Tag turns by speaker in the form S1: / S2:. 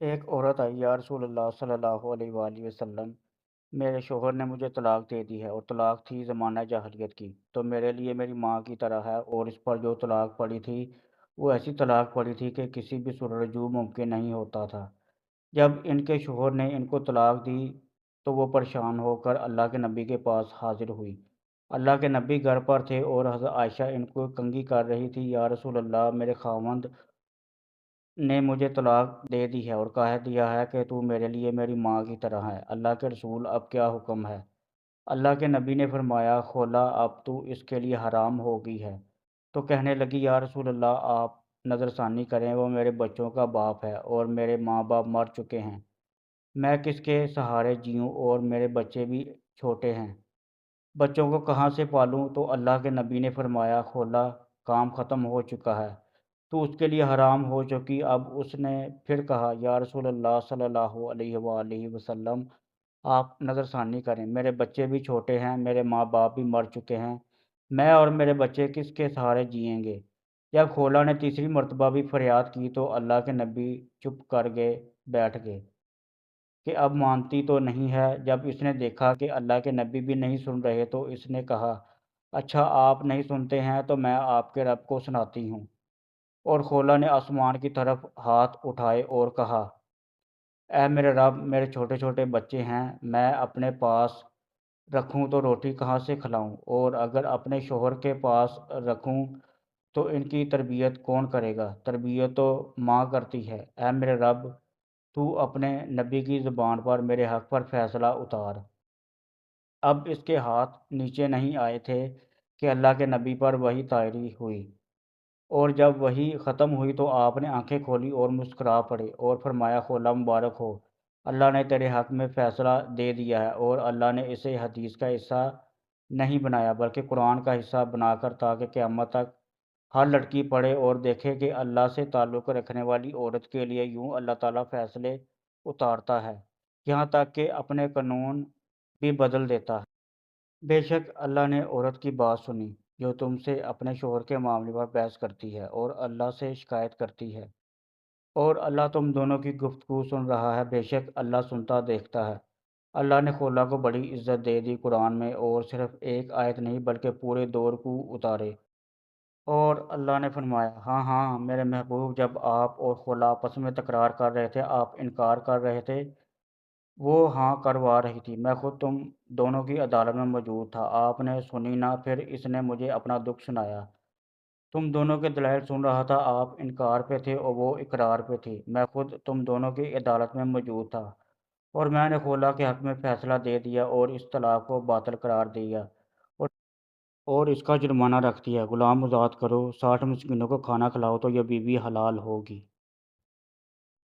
S1: ایک عورت آئی، یا رسول اللہ صلی اللہ علیہ وآلہ وسلم، میرے شوہر نے مجھے طلاق دے دی ہے، اور طلاق تھی زمانہ جاہلیت کی، تو میرے لیے میری ماں کی طرح ہے، اور اس پر جو طلاق پڑی تھی وہ ایسی طلاق پڑی تھی کہ کسی بھی صورت رجوع ممکن نہیں ہوتا تھا۔ جب ان کے شوہر نے ان کو طلاق دی تو وہ پریشان ہو کر اللہ کے نبی کے پاس حاضر ہوئی۔ اللہ کے نبی گھر پر تھے اور حضرت عائشہ ان کو کنگھی کر رہی تھی، یا رسول اللہ، میرے خاوند نے مجھے طلاق دے دی ہے اور کہہ دیا ہے کہ تو میرے لیے میری ماں کی طرح ہے۔ اللہ کے رسول، اب کیا حکم ہے؟ اللہ کے نبی نے فرمایا، خلا اب تو اس کے لیے حرام ہو گئی ہے۔ تو کہنے لگی، یا رسول اللہ، آپ نظر ثانی کریں، وہ میرے بچوں کا باپ ہے اور میرے ماں باپ مر چکے ہیں، میں کس کے سہارے جیوں اور میرے بچے بھی چھوٹے ہیں، بچوں کو کہاں سے پالوں؟ تو اللہ کے نبی نے فرمایا، خلا کام ختم ہو چکا ہے، تو اس کے لیے حرام ہو چکی۔ اب اس نے پھر کہا، یا رسول اللہ صلی اللہ علیہ وآلہ وسلم، آپ نظر ثانی کریں، میرے بچے بھی چھوٹے ہیں، میرے ماں باپ بھی مر چکے ہیں، میں اور میرے بچے کس کے سہارے جئیں گے؟ جب خولا نے تیسری مرتبہ بھی فریاد کی تو اللہ کے نبی چپ کر گئے، بیٹھ گئے کہ اب مانتی تو نہیں ہے۔ جب اس نے دیکھا کہ اللہ کے نبی بھی نہیں سن رہے تو اس نے کہا، اچھا آپ نہیں سنتے ہیں تو میں آپ کے رب کو سناتی ہوں۔ اور خولا نے آسمان کی طرف ہاتھ اٹھائے اور کہا، اے میرے رب، میرے چھوٹے چھوٹے بچے ہیں، میں اپنے پاس رکھوں تو روٹی کہاں سے کھلاؤں، اور اگر اپنے شوہر کے پاس رکھوں تو ان کی تربیت کون کرے گا؟ تربیت تو ماں کرتی ہے۔ اے میرے رب، تو اپنے نبی کی زبان پر میرے حق پر فیصلہ اتار۔ اب اس کے ہاتھ نیچے نہیں آئے تھے کہ اللہ کے نبی پر وحی طاری ہوئی، اور جب وحی ختم ہوئی تو آپ نے آنکھیں کھولی اور مسکرا پڑے اور فرمایا، خولا مبارک ہو، اللہ نے تیرے حق میں فیصلہ دے دیا ہے، اور اللہ نے اسے حدیث کا حصہ نہیں بنایا بلکہ قرآن کا حصہ بنا کر، تاکہ قیامت تک ہر لڑکی پڑھے اور دیکھے کہ اللہ سے تعلق رکھنے والی عورت کے لیے یوں اللہ تعالیٰ فیصلے اتارتا ہے، یہاں تک کہ اپنے قانون بھی بدل دیتا ہے۔ بے شک اللہ نے عورت کی بات سنی جو تم سے اپنے شوہر کے معاملے پر بحث کرتی ہے اور اللہ سے شکایت کرتی ہے، اور اللہ تم دونوں کی گفتگو سن رہا ہے، بے شک اللہ سنتا دیکھتا ہے۔ اللہ نے خولا کو بڑی عزت دے دی قرآن میں، اور صرف ایک آیت نہیں بلکہ پورے دور کو اتارے۔ اور اللہ نے فرمایا، ہاں ہاں میرے محبوب، جب آپ اور خولا آپس میں تکرار کر رہے تھے، آپ انکار کر رہے تھے، وہ ہاں کروا رہی تھی، میں خود تم دونوں کی عدالت میں موجود تھا، آپ نے سنی نہ، پھر اس نے مجھے اپنا دکھ سنایا، تم دونوں کے دلائل سن رہا تھا، آپ انکار پہ تھے اور وہ اقرار پہ تھی، میں خود تم دونوں کی عدالت میں موجود تھا، اور میں نے خولا کے حق میں فیصلہ دے دیا اور اس طلاق کو باطل قرار دیا، اور اور اس کا جرمانہ رکھ دیا، غلام آزاد کرو، 60 مسکینوں کو کھانا کھلاؤ تو یہ بیوی حلال ہوگی۔